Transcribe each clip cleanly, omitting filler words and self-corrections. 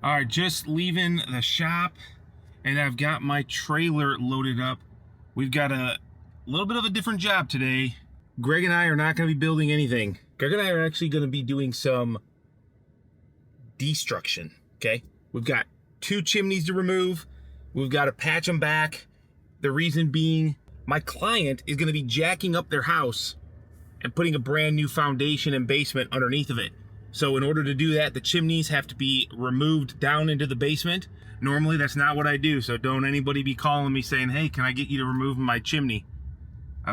All right, just leaving the shop, and I've got my trailer loaded up. We've got a little bit of a different job today. Greg and I are not going to be building anything. Greg and I are actually going to be doing some destruction, okay? We've got 2 chimneys to remove. We've got to patch them back. The reason being, my client is going to be jacking up their house and putting a brand new foundation and basement underneath of it. So in order to do that, the chimneys have to be removed down into the basement. Normally, that's not what I do, so don't anybody be calling me saying, hey, can I get you to remove my chimney?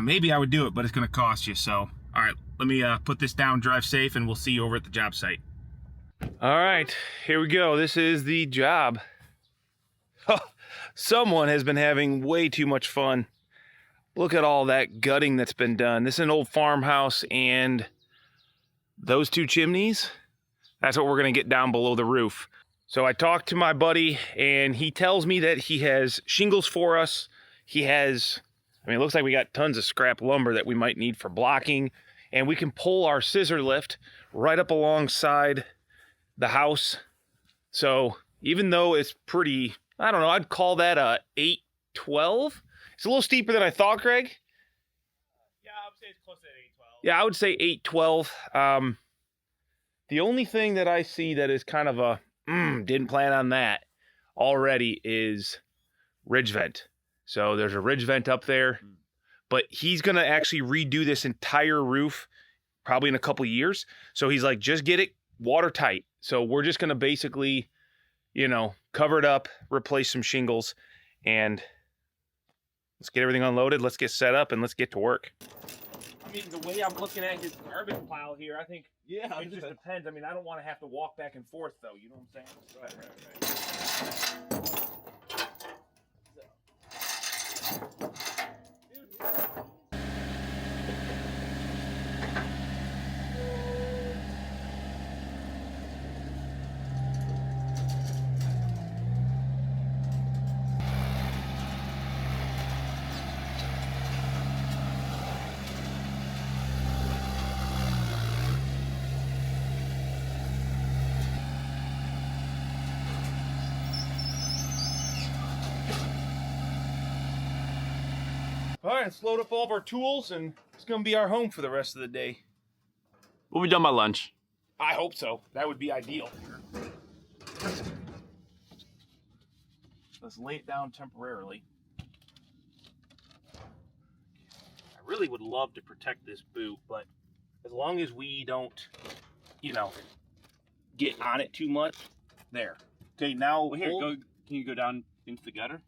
Maybe I would do it, but it's going to cost you. So, all right, let me put this down, drive safe, and we'll see you over at the job site. All right, here we go. This is the job. Someone has been having way too much fun. Look at all that gutting that's been done. This is an old farmhouse, and those 2 chimneys, that's what we're going to get down below the roof. So I talked to my buddy, and he tells me that he has shingles for us. He has, I mean, it looks like we got tons of scrap lumber that we might need for blocking, and we can pull our scissor lift right up alongside the house. So even though it's pretty, I don't know, I'd call that a 812. It's a little steeper than I thought, Greg. Yeah, I would say it's close to 812. Yeah, I would say 812. The only thing that I see that is kind of a, didn't plan on that already is ridge vent. So there's a ridge vent up there, but he's going to actually redo this entire roof probably in a couple years. So he's like, just get it watertight. So we're just going to basically, you know, cover it up, replace some shingles, and let's get everything unloaded. Let's get set up and let's get to work. I mean, the way I'm looking at his garbage pile here, I think it just depends. I mean, I don't want to have to walk back and forth, though. You know what I'm saying? Right. All right, let's load up all of our tools, and it's going to be our home for the rest of the day. We'll be done by lunch. I hope so. That would be ideal. Let's lay it down temporarily. I really would love to protect this boot, but as long as we don't, you know, get on it too much, there. Okay, now Well, here, can you go down into the gutter?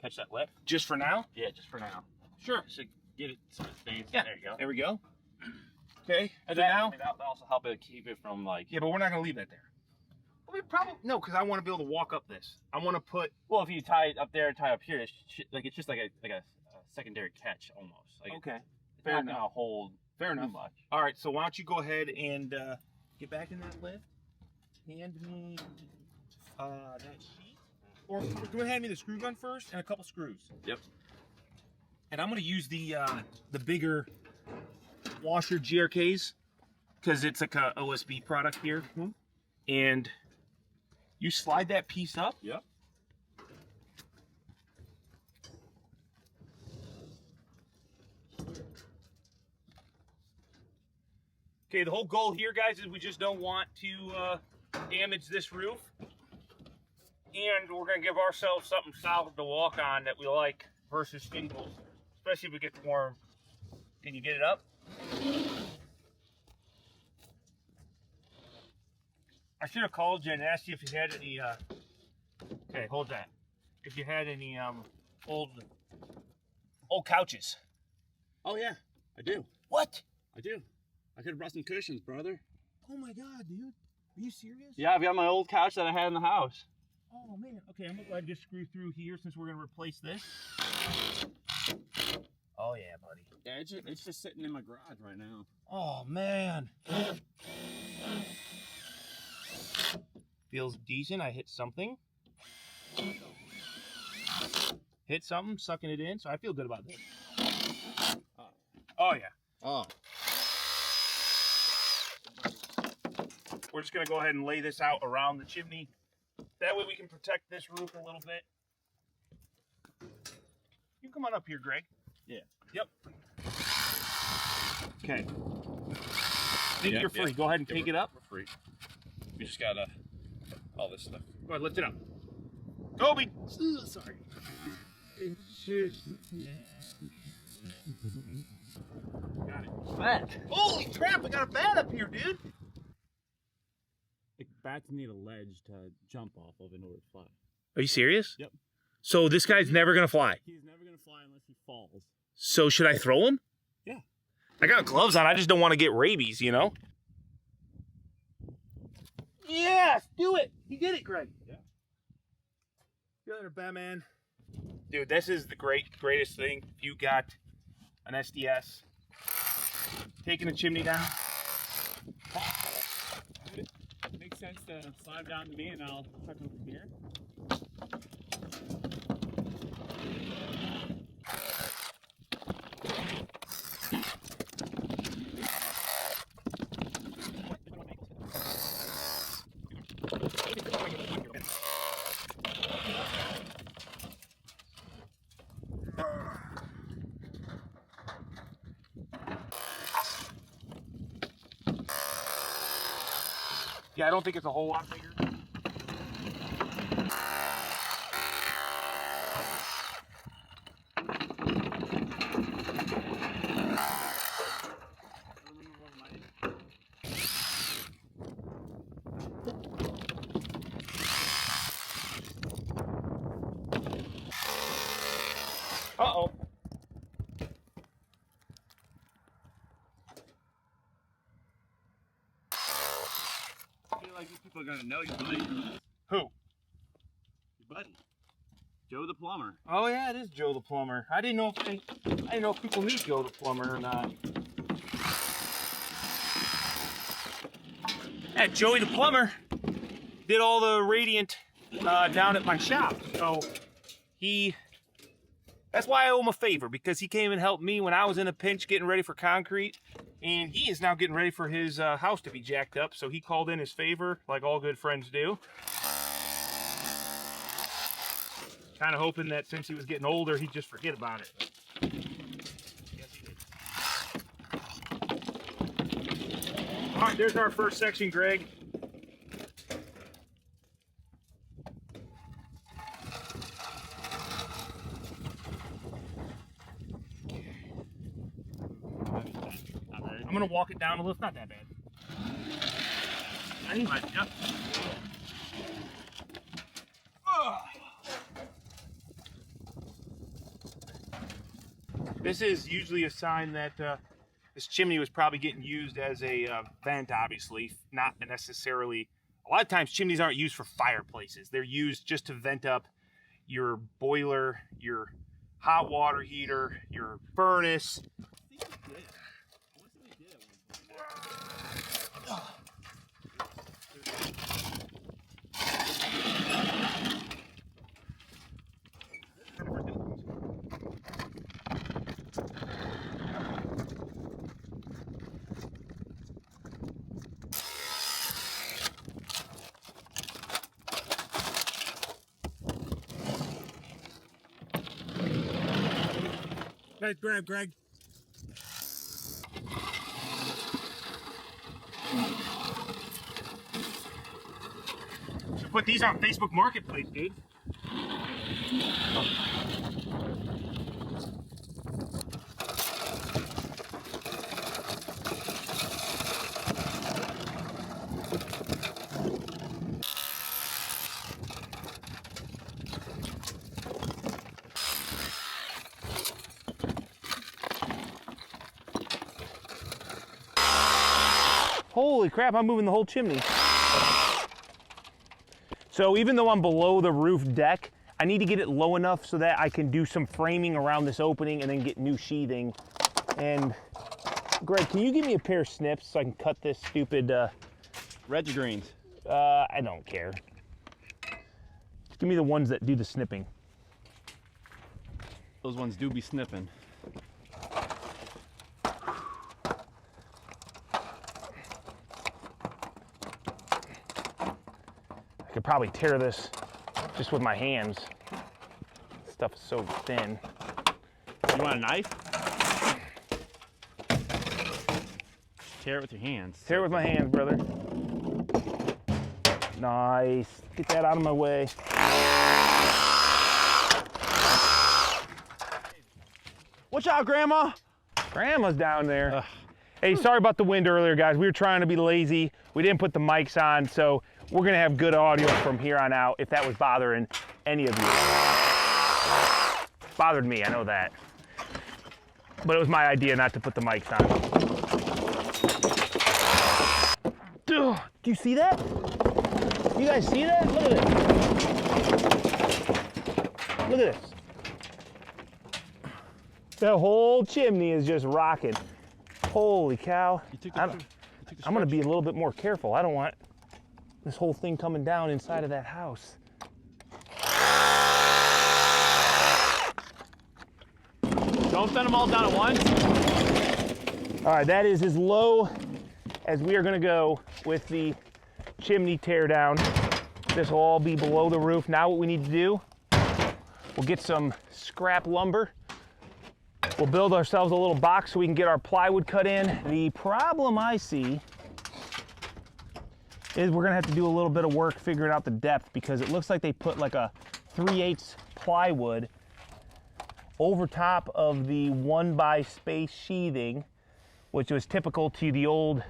Catch that lip? just for now? Yeah, just for now. Sure. Just to get it so it stays. Yeah. There you go. There we go. Okay, And so now, that'll also help it keep it from like. yeah, but we're not going to leave that there. Well, we probably, no, because I want to be able to walk up this. I want to put, Well, if you tie it up there and tie it up here, it's just like a secondary catch almost. Like okay, it's fair not enough. gonna hold Fair too enough. much. All right, so why don't you go ahead and get back in that lift. Hand me that sheet. Or do you want to hand me the screw gun first and a couple screws? Yep. And I'm going to use the bigger washer GRKs because it's like a OSB product here. Mm-hmm. And you slide that piece up. Yep. Okay, the whole goal here, guys, is we just don't want to damage this roof. And we're going to give ourselves something solid to walk on that we like versus shingles, especially if it gets warm. Can you get it up? I should have called you and asked you if you had any, okay, hold that. If you had any old couches. Oh yeah, I do. What? I do. I could have brought some cushions, brother. Oh my God, dude. Are you serious? Yeah, I've got my old couch that I had in the house. Oh man. Okay, I'm gonna go ahead and just screw through here since we're gonna replace this. Oh yeah, buddy. Yeah, it's just sitting in my garage right now. Oh man. Feels decent. I hit something. Hit something, sucking it in, so I feel good about this. Oh yeah. Oh. We're just gonna go ahead and lay this out around the chimney. That way we can protect this roof a little bit. You come on up here, Greg. Yeah. Yep. Okay. Think Yeah, you're free. yeah. Go ahead and take it up. We're free. We just got all this stuff. Go ahead, lift it up. Toby! Sorry. Got it. Bat. Holy crap, we got a bat up here, dude! Like, bats need a ledge to jump off of in order to fly. Are you serious? Yep. So this guy's never gonna fly. He's never gonna fly unless he falls. So should I throw him? Yeah. I got gloves on. I just don't want to get rabies, you know? Yes! Do it! You did it, Greg. Yeah. Good there, Batman. Dude, this is the greatest thing. You got an SDS. Taking a chimney down. Makes sense to slide down to me and I'll tuck over here. Yeah, I don't think it's a whole lot bigger. Uh-oh. I feel like these people are gonna know your buddy. Who? Your buddy. Joe the plumber. Oh yeah, it is Joe the plumber. I didn't know if people knew Joe the plumber or not. Yeah, Joey the plumber did all the radiant down at my shop. So that's why I owe him a favor, because he came and helped me when I was in a pinch getting ready for concrete. And he is now getting ready for his house to be jacked up. So he called in his favor, like all good friends do. Kind of hoping that since he was getting older, he'd just forget about it. But yes, he did. All right, there's our first section, Greg. I'm gonna walk it down a little. It's not that bad. Anyway, yep. This is usually a sign that this chimney was probably getting used as a vent, obviously, not necessarily. A lot of times chimneys aren't used for fireplaces. They're used just to vent up your boiler, your hot water heater, your furnace. Nice grab, Greg. Should put these on Facebook Marketplace, dude. Holy crap, I'm moving the whole chimney. So even though I'm below the roof deck, I need to get it low enough so that I can do some framing around this opening and then get new sheathing. And Greg, can you give me a pair of snips so I can cut this stupid... Reds or greens? I don't care. Just give me the ones that do the snipping. Those ones do be snipping. I could probably tear this just with my hands. This stuff is so thin. You want a knife? Tear it with your hands. Tear it with my hands, brother. Nice. Get that out of my way. Watch out, Grandma! Grandma's down there. Hey, sorry about the wind earlier, guys. We were trying to be lazy. We didn't put the mics on, so we're gonna have good audio from here on out if that was bothering any of you. Bothered me, I know that. But it was my idea not to put the mics on. Do you see that? You guys see that? Look at this. Look at this. The whole chimney is just rocking. Holy cow. I'm gonna be a little bit more careful. I don't want this whole thing coming down inside of that house. Don't send them all down at once. All right, that is as low as we are gonna go with the chimney tear down. This will all be below the roof. Now what we need to do, we'll get some scrap lumber. We'll build ourselves a little box so we can get our plywood cut in. The problem I see is we're gonna have to do a little bit of work figuring out the depth, because it looks like they put like a 3/8 plywood over top of the 1x space sheathing, which was typical to the old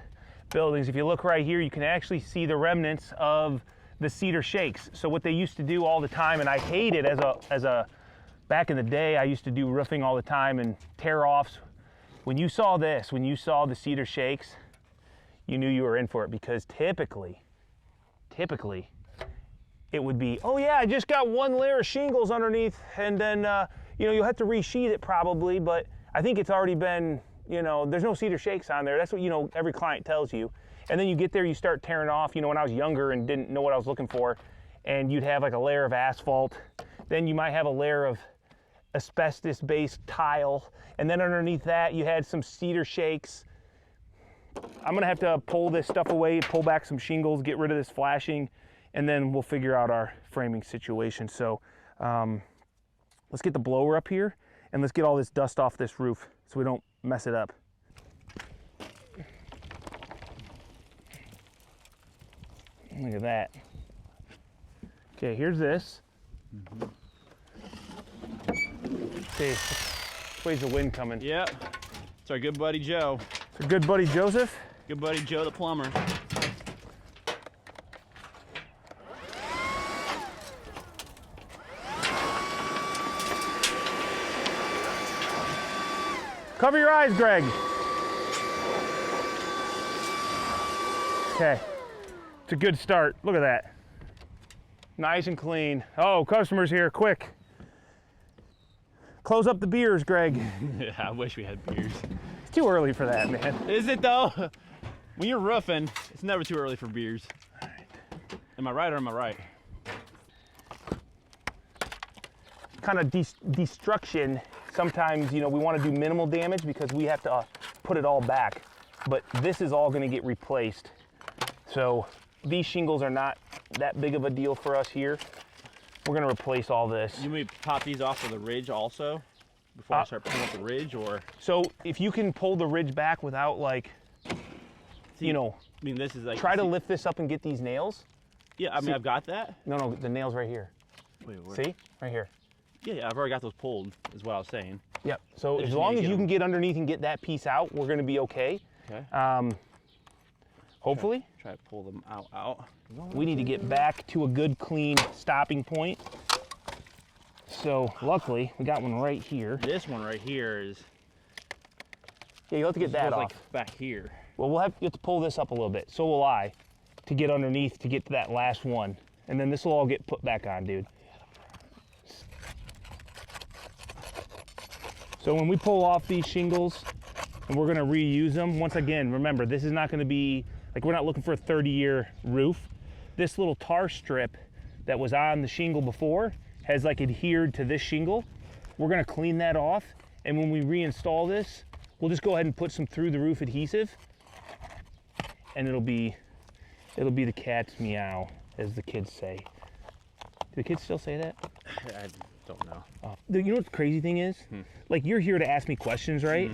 buildings. If you look right here, you can actually see the remnants of the cedar shakes. So what they used to do all the time, and I hate it back in the day, I used to do roofing all the time and tear-offs. When you saw this, when you saw the cedar shakes, you knew you were in for it, because typically, it would be, oh yeah, I just got one layer of shingles underneath, and then, you know, you'll have to resheath it probably, but I think it's already been, you know, there's no cedar shakes on there. That's what, you know, every client tells you. And then you get there, you start tearing off, you know, when I was younger and didn't know what I was looking for, and you'd have like a layer of asphalt, then you might have a layer of asbestos-based tile, and then underneath that you had some cedar shakes. I'm gonna have to pull this stuff away, pull back some shingles, get rid of this flashing, and then we'll figure out our framing situation. So let's get the blower up here and let's get all this dust off this roof so we don't mess it up. Look at that. Okay, here's this. Okay, which way's the wind coming? Yep. It's our good buddy Joe. It's our good buddy Joseph. Good buddy Joe the plumber. Cover your eyes, Greg. Okay, it's a good start. Look at that. Nice and clean. Oh, customers here, quick. Close up the beers, Greg. Yeah, I wish we had beers. It's too early for that, man. Is it though? When you're roofing, it's never too early for beers. All right. Am I right or am I right? Kind of destruction. Sometimes, you know, we want to do minimal damage because we have to put it all back. But this is all going to get replaced. So these shingles are not that big of a deal for us here. We're going to replace all this. You may pop these off of the ridge also before I start pulling up the ridge, or? So if you can pull the ridge back without, like, you know, I mean, this is like, try to lift this up and get these nails. Yeah, I mean, I've got that. No, the nails right here. Wait, where? See? Right here. Yeah, I've already got those pulled, is what I was saying. Yep. So They as just long need to as get you can them. get underneath and get that piece out, we're going to be okay. Okay. Hopefully. Try to pull them out. We need to get back to a good, clean stopping point. So luckily, we got one right here. This one right here is. Yeah, you'll have to get that goes, off. like back here. Well, you have to pull this up a little bit. So will I, to get underneath to get to that last one. And then this will all get put back on, dude. So when we pull off these shingles and we're gonna reuse them, once again, remember, this is not gonna be, like, we're not looking for a 30-year roof. This little tar strip that was on the shingle before has like adhered to this shingle. We're gonna clean that off, and when we reinstall this, we'll just go ahead and put some through the roof adhesive, and it'll be the cat's meow. as the kids say. Do the kids still say that? I don't know. You know what the crazy thing is? Like, you're here to ask me questions, right?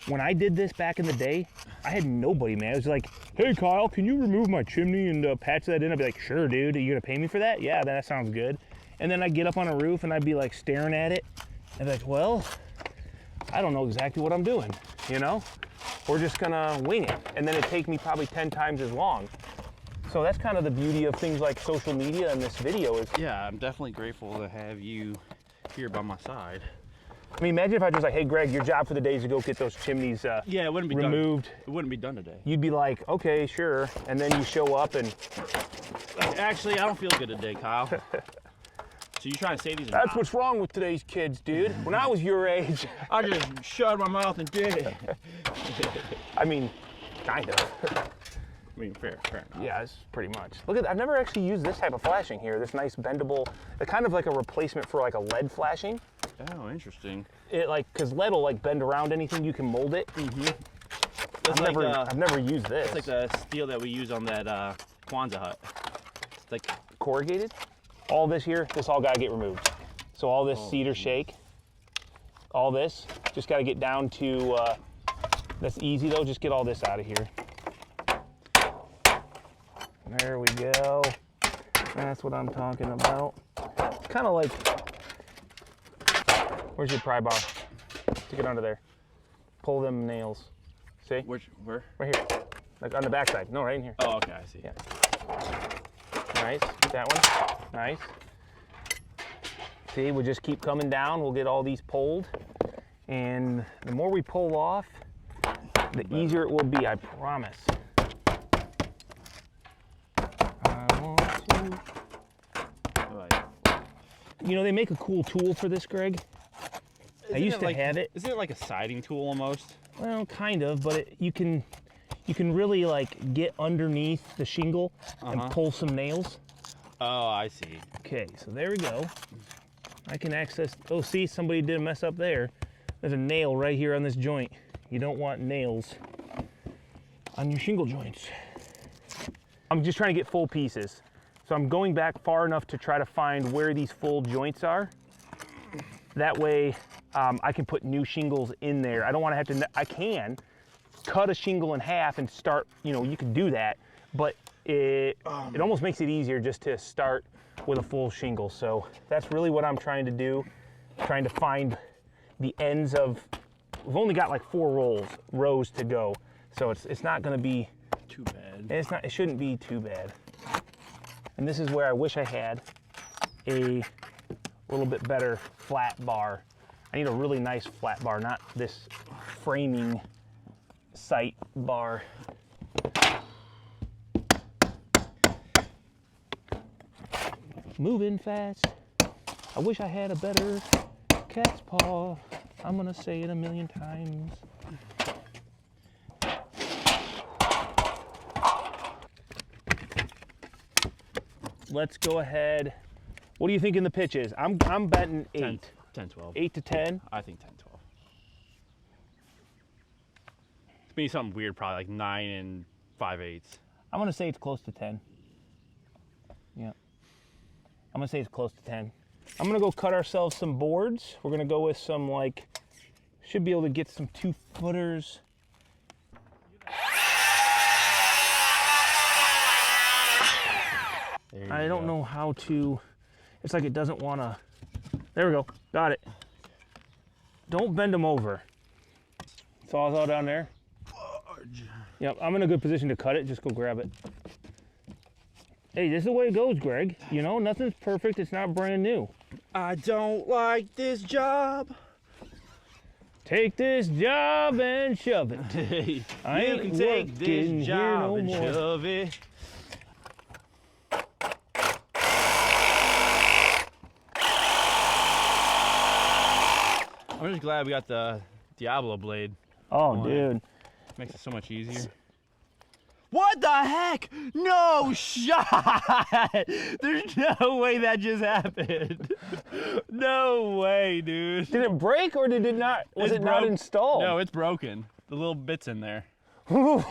When I did this back in the day, I had nobody, man. I was like, hey, Kyle, can you remove my chimney and patch that in? I'd be like, sure, dude. Are you going to pay me for that? Yeah, that sounds good. And then I'd get up on a roof and I'd be like staring at it. And be like, well, I don't know exactly what I'm doing, you know? We're just going to wing it. And then it'd take me probably 10 times as long. So that's kind of the beauty of things like social media and this video is. Yeah, I'm definitely grateful to have you here by my side. I mean, imagine if I was just like, hey, Greg, your job for the day is to go get those chimneys yeah, it wouldn't be removed. Done. It wouldn't be done today. You'd be like, okay, sure. And then you show up and... Actually, I don't feel good today, Kyle. So you trying to say these? That's what's wrong with today's kids, dude. When I was your age... I just shut my mouth and did it. I mean, kind of. I mean, fair enough. Yeah, it's pretty much. Look at, I've never actually used this type of flashing here. This nice bendable, kind of like a replacement for like a lead flashing. Oh, interesting. It like, cause lead will like bend around anything, you can mold it. I've never used this. It's like the steel that we use on that Kwanzaa hut. It's like corrugated. All this here, this all gotta get removed. So all this cedar shake, all this, just gotta get down to, that's easy though, just get all this out of here. There we go. That's what I'm talking about. It's kind of like, where's your pry bar? Stick it under there. Pull them nails. See? where? Right here. Like on the back side. No, right in here. Oh, okay, I see. Yeah. Nice. That one. Nice. See, we'll just keep coming down. We'll get all these pulled. And the more we pull off, the easier it will be, I promise. You know, they make a cool tool for this, Greg. I used to have it. Isn't it like a siding tool almost? Well, kind of, but you can really like get underneath the shingle and pull some nails. Oh, I see. Okay, so there we go. I can access, oh, see, somebody did a mess up there. There's a nail right here on this joint. You don't want nails on your shingle joints. I'm just trying to get full pieces. So I'm going back far enough to try to find where these full joints are. That way I can put new shingles in there. I don't want to have to, I can cut a shingle in half and start, you know, you can do that, but it almost makes it easier just to start with a full shingle. So that's really what I'm trying to do, trying to find the ends of, we've only got like 4 rows to go. So it's not going to be too bad. It shouldn't be too bad. And this is where I wish I had a little bit better flat bar. I need a really nice flat bar, not this framing sight bar. Moving fast. I wish I had a better cat's paw. I'm gonna say it a million times. Let's go ahead. What do you think in the pitch is? I'm betting 8. 10, 12. 8 to 10? I think 10, 12. It's maybe something weird, probably like 9 5/8. I'm gonna say it's close to 10. Yeah. I'm gonna say it's close to 10. I'm gonna go cut ourselves some boards. We're gonna go with some like, should be able to get some 2-footers. I don't know how to, it's like it doesn't wanna, there we go, got it. Don't bend them over. Saw's all down there. Yep, I'm in a good position to cut it, just go grab it. Hey, this is the way it goes, Greg. You know, nothing's perfect, it's not brand new. I don't like this job. Take this job and shove it. I You ain't can take working this here job no and more. shove it. I'm just glad we got the Diablo blade. Oh, dude. Makes it so much easier. What the heck? No shot! There's no way that just happened. No way, dude. Did it break or did it not? Was it not installed? No, it's broken. The little bit's in there. There's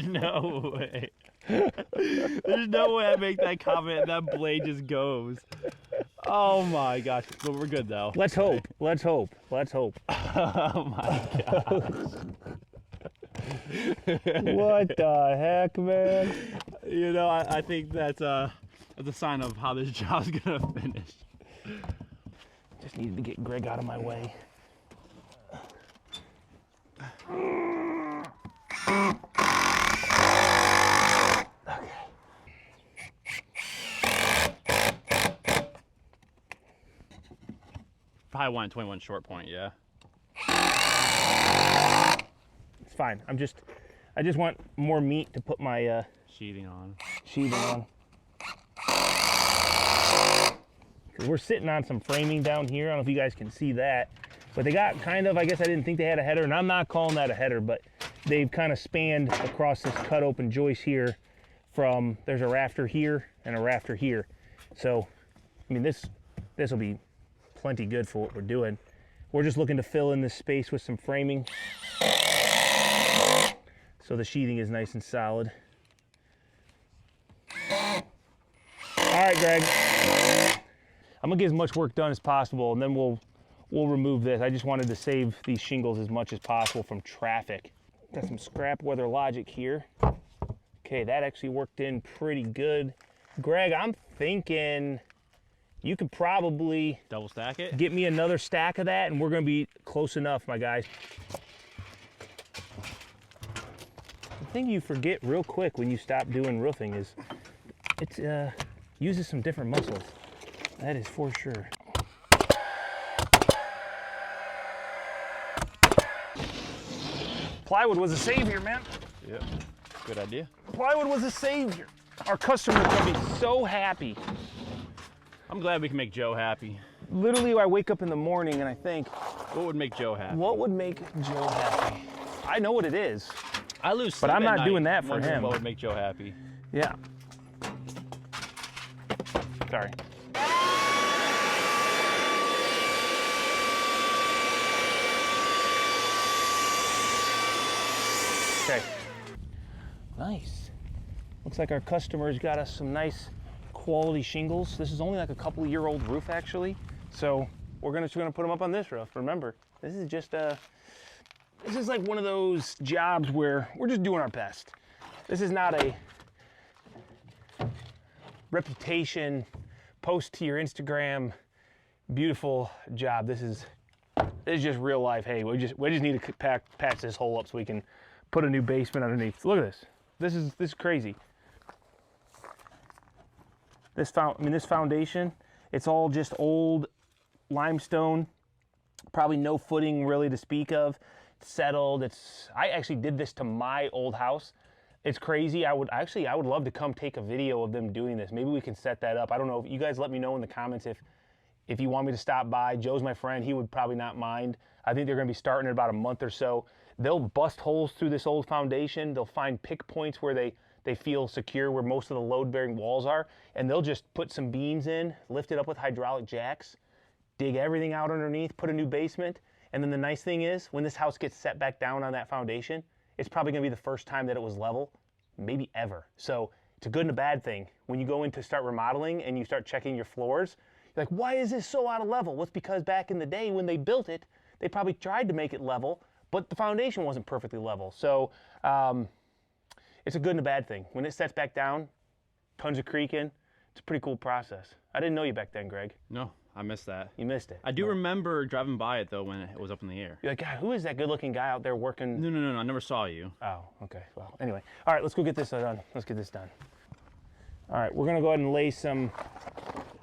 no way. There's no way I make that comment and that blade just goes. Oh my gosh. But we're good though. Let's hope. Let's hope. Let's hope. Oh my gosh. What the heck, man? You know, I think that's a sign of how this job's gonna finish. Just needed to get Greg out of my way. Probably 121 short point, yeah. It's fine. I just want more meat to put my Sheathing on. sheathing on. 'Cause we're sitting on some framing down here. I don't know if you guys can see that, but they got kind of, I guess I didn't think they had a header, and I'm not calling that a header, but they've kind of spanned across this cut open joist here from, there's a rafter here and a rafter here. So, I mean, this will be plenty good for what we're doing. We're just looking to fill in this space with some framing so the sheathing is nice and solid. All right, Greg. I'm gonna get as much work done as possible, and then we'll remove this. I just wanted to save these shingles as much as possible from traffic. Got some scrap weather logic here. Okay, that actually worked in pretty good. Greg, I'm thinking you could probably Double stack it? get me another stack of that, and we're gonna be close enough, my guys. The thing you forget real quick when you stop doing roofing is it uses some different muscles. That is for sure. Plywood was a savior, man. Yep. Good idea. Plywood was a savior. Our customers will be so happy. I'm glad we can make Joe happy. Literally, I wake up in the morning and I think, What would make Joe happy? what would make Joe happy? I know what it is. I lose sleep But I'm at not night doing that for wondering him. What would make Joe happy? Yeah. Sorry. Okay. Nice. Looks like our customers got us some nice quality shingles. This is only like a couple year old roof actually. So we're gonna put them up on this roof. Remember, this is just this is like one of those jobs where we're just doing our best. This is not a reputation, post to your Instagram, beautiful job. This is just real life. Hey, we just need to patch this hole up so we can put a new basement underneath. Look at this. This is crazy. This foundation, it's all just old limestone. Probably no footing really to speak of. It's settled. I actually did this to my old house. It's crazy. I would love to come take a video of them doing this. Maybe we can set that up. I don't know. You guys let me know in the comments if you want me to stop by. Joe's my friend. He would probably not mind. I think they're going to be starting in about a month or so. They'll bust holes through this old foundation. They'll find pick points where they feel secure, where most of the load-bearing walls are, and they'll just put some beams in, lift it up with hydraulic jacks, dig everything out underneath, put a new basement, and then the nice thing is, when this house gets set back down on that foundation, it's probably gonna be the first time that it was level, maybe ever. So it's a good and a bad thing. When you go in to start remodeling and you start checking your floors, you're like, why is this so out of level? Well, it's because back in the day when they built it, they probably tried to make it level, but the foundation wasn't perfectly level. So it's a good and a bad thing. When it sets back down, tons of creaking, it's a pretty cool process. I didn't know you back then, Greg. No, I missed that. You missed it. I do remember driving by it though when it was up in the air. You're like, God, who is that good-looking guy out there working? No, I never saw you. Oh, okay. Well, anyway. All right, let's go get this done. Let's get this done. All right, we're gonna go ahead and lay some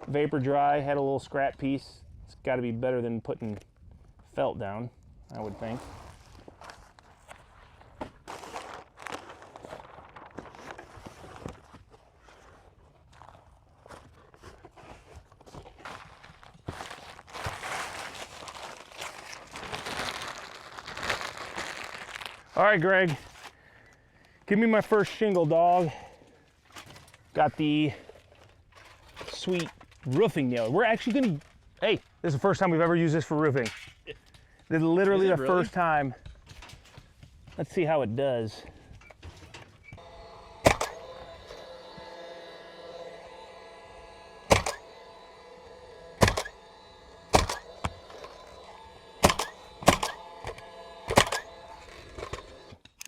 vapor dry. Had a little scrap piece. It's got to be better than putting felt down, I would think. All right, Greg, give me my first shingle, dog. Got the sweet roofing nail. We're actually gonna, hey, this is the first time we've ever used this for roofing. This is literally the first time. Let's see how it does.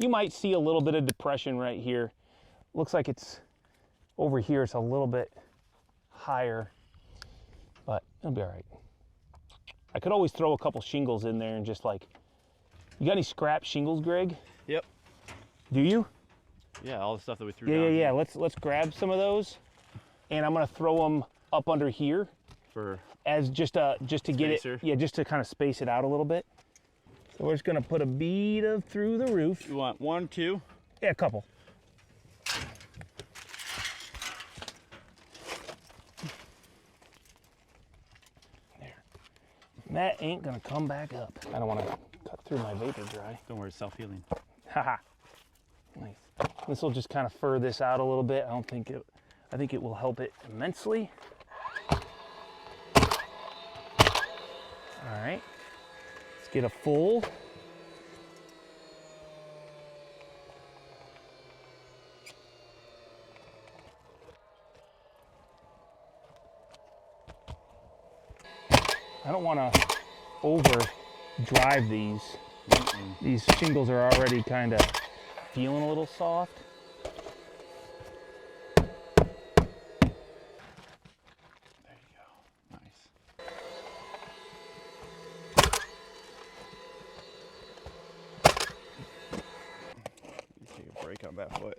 You might see a little bit of depression right here. Looks like it's over here, it's a little bit higher, but it'll be all right. I could always throw a couple shingles in there and just like, you got any scrap shingles, Greg? Yep. Do you? Yeah, all the stuff that we threw down. Yeah. Let's grab some of those, and I'm gonna throw them up under here For as just to get spacer. it. Yeah, just to kind of space it out a little bit. So we're just gonna put a bead of through the roof. You want 1, 2? Yeah, a couple. There. That ain't gonna come back up. I don't want to cut through my vapor dry. Don't worry, it's self-healing. Haha. Nice. This will just kind of fur this out a little bit. I think it will help it immensely. All right. Let's get a full. I don't want to over drive these. These shingles are already kind of feeling a little soft. There you go. Nice. Take a break on that foot.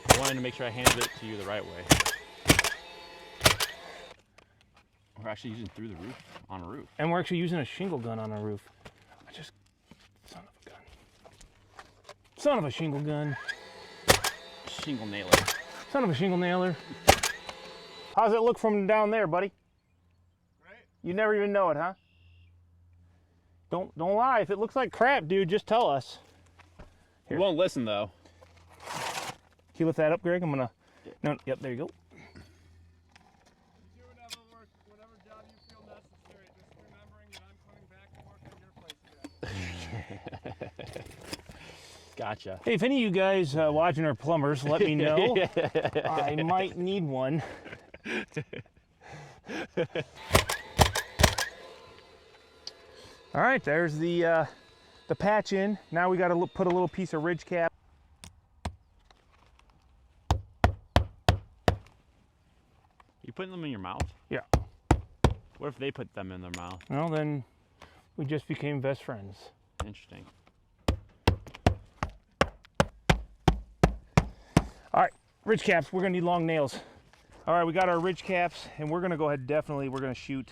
I wanted to make sure I handed it to you the right way. We're actually using through the roof, on a roof. And we're actually using a shingle gun on a roof. Son of a gun. Son of a shingle gun. Shingle nailer. Son of a shingle nailer. How's it look from down there, buddy? Right? You never even know it, huh? Don't lie. If it looks like crap, dude, just tell us. You won't listen though. Can you lift that up, Greg? I'm gonna. No. Yep. There you go. Do whatever job you feel necessary, just remembering that I'm coming back to work on your place again. Gotcha. Hey, if any of you guys watching are plumbers, let me know. I might need one. All right, there's the patch in. Now we got to put a little piece of ridge cap. You putting them in your mouth? Yeah. What if they put them in their mouth? Well, then we just became best friends. Interesting. All right, ridge caps. We're gonna need long nails. All right, we got our ridge caps, and we're gonna go ahead. Definitely, we're gonna shoot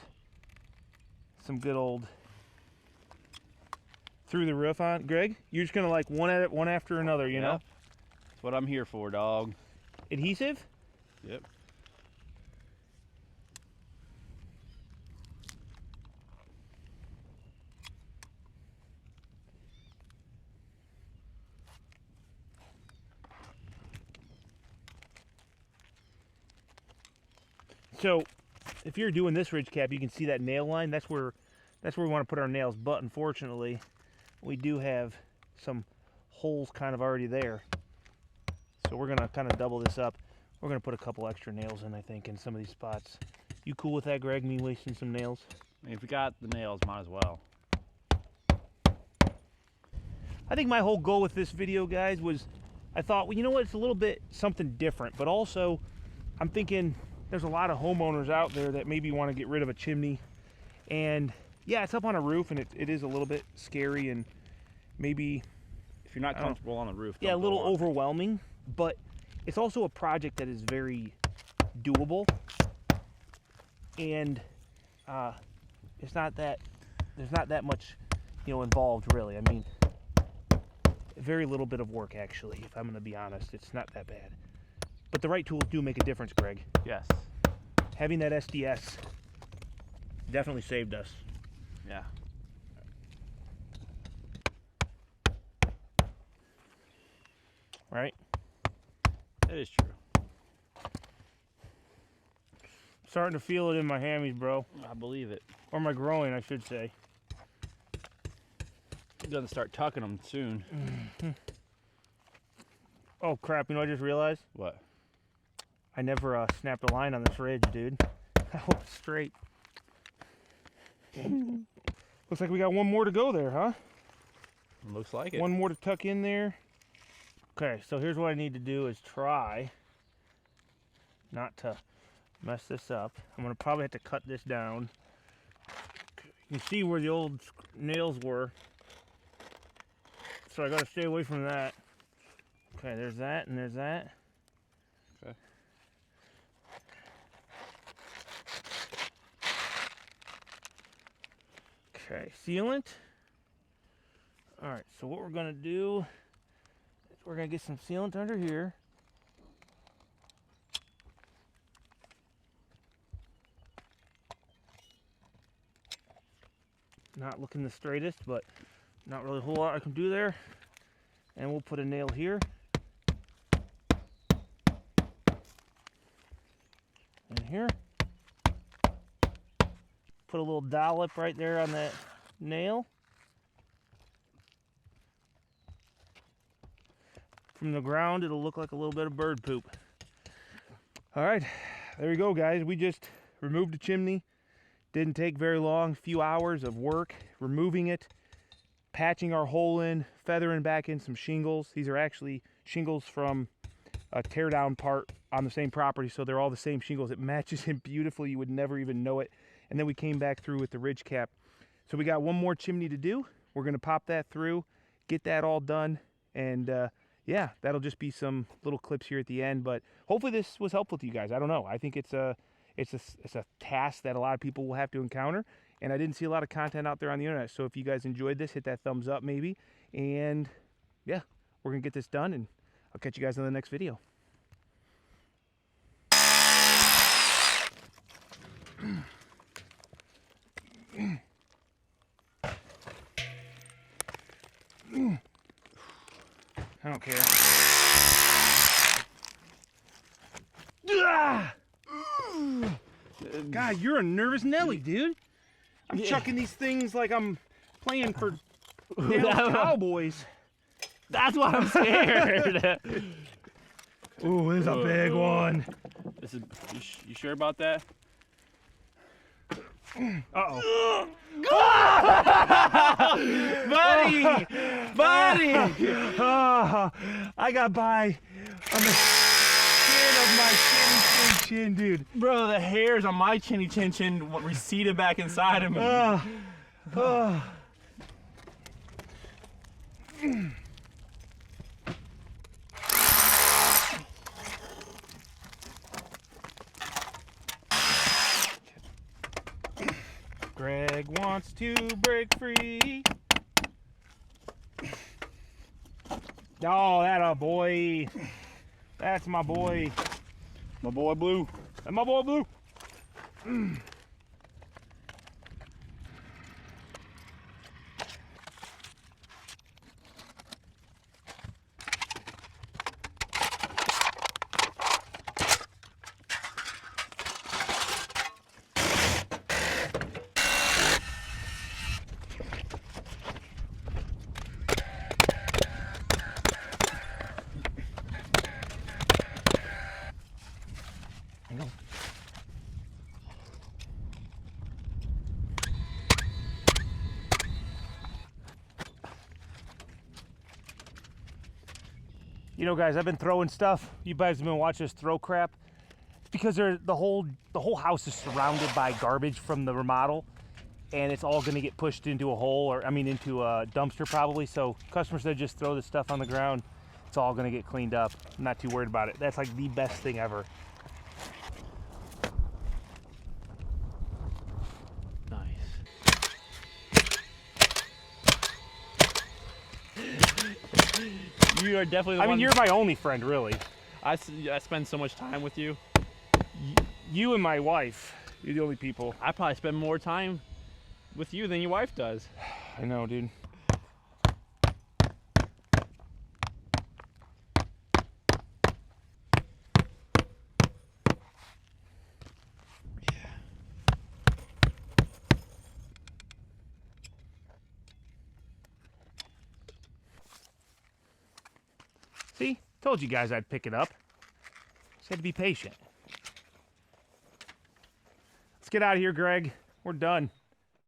some good old through the roof on. Greg, you're just gonna like one at it, one after another. You know, That's what I'm here for, dog. adhesive. Yep. So, if you're doing this ridge cap, you can see that nail line. That's where we want to put our nails. But unfortunately, we do have some holes kind of already there. So we're gonna kind of double this up. We're gonna put a couple extra nails in, I think, in some of these spots. You cool with that, Greg? Me wasting some nails? I mean, if we got the nails, might as well. I think my whole goal with this video, guys, was I thought, well, you know what? It's a little bit something different. But also, I'm thinking there's a lot of homeowners out there that maybe want to get rid of a chimney. And yeah, it's up on a roof, and it is a little bit scary, and maybe, If you're not comfortable on the roof, yeah, a don't little go on. overwhelming. But it's also a project that is very doable, and it's not that there's not that much, involved really. I mean, very little bit of work actually. If I'm going to be honest, it's not that bad. But the right tools do make a difference, Greg. Yes. Having that SDS definitely saved us. Yeah. Right? It is true. Starting to feel it in my hammies, bro. I believe it. Or my groin, I should say. I'm gonna start tucking them soon. Oh crap, you know what I just realized? What? I never snapped a line on this ridge, dude. I hope it's straight. Looks like we got one more to go there, huh? Looks like it. One more to tuck in there. Okay, so here's what I need to do is try not to mess this up. I'm gonna probably have to cut this down. You can see where the old nails were. So I gotta stay away from that. Okay, there's that and there's that. Okay. Okay, sealant. All right, so what we're gonna do is we're gonna get some sealant under here. Not looking the straightest, but not really a whole lot I can do there. And we'll put a nail here. And here. Put a little dollop right there on that nail. From the ground, it'll look like a little bit of bird poop. All right, there we go, guys. We just removed the chimney. Didn't take very long, few hours of work removing it, patching our hole in, feathering back in some shingles. These are actually shingles from a tear down part on the same property, so they're all the same shingles. It matches in beautifully, you would never even know it. And then we came back through with the ridge cap. So we got one more chimney to do. We're gonna pop that through, get that all done, and yeah, that'll just be some little clips here at the end, but hopefully this was helpful to you guys. I don't know. I think it's a task that a lot of people will have to encounter, and I didn't see a lot of content out there on the internet. So if you guys enjoyed this, hit that thumbs up maybe, and yeah, we're gonna get this done, and I'll catch you guys in the next video. I don't care. God, you're a nervous Nelly, dude. I'm chucking these things like I'm playing for Dallas Cowboys. That's why I'm scared. Ooh, this is a big one. This is. You sure about that? Uh-oh. Buddy! I got by on the skin of my chin, dude. Bro, the hairs on my chinny chin receded back inside of me. Greg wants to break free. Oh, that a boy. That's my boy. My boy Blue. And my boy Blue. You know, guys, I've been throwing stuff. You guys have been watching us throw crap. It's because the whole house is surrounded by garbage from the remodel, and it's all going to get pushed into a hole, or I mean into a dumpster probably. So customers that just throw this stuff on the ground, it's all going to get cleaned up. I'm not too worried about it. That's like the best thing ever. You are definitely the I one. mean, you're my only friend, really. I spend so much time with you. You and my wife, you're the only people. I probably spend more time with you than your wife does. I know, dude. See? Told you guys I'd pick it up. Just had to be patient. Let's get out of here, Greg. We're done.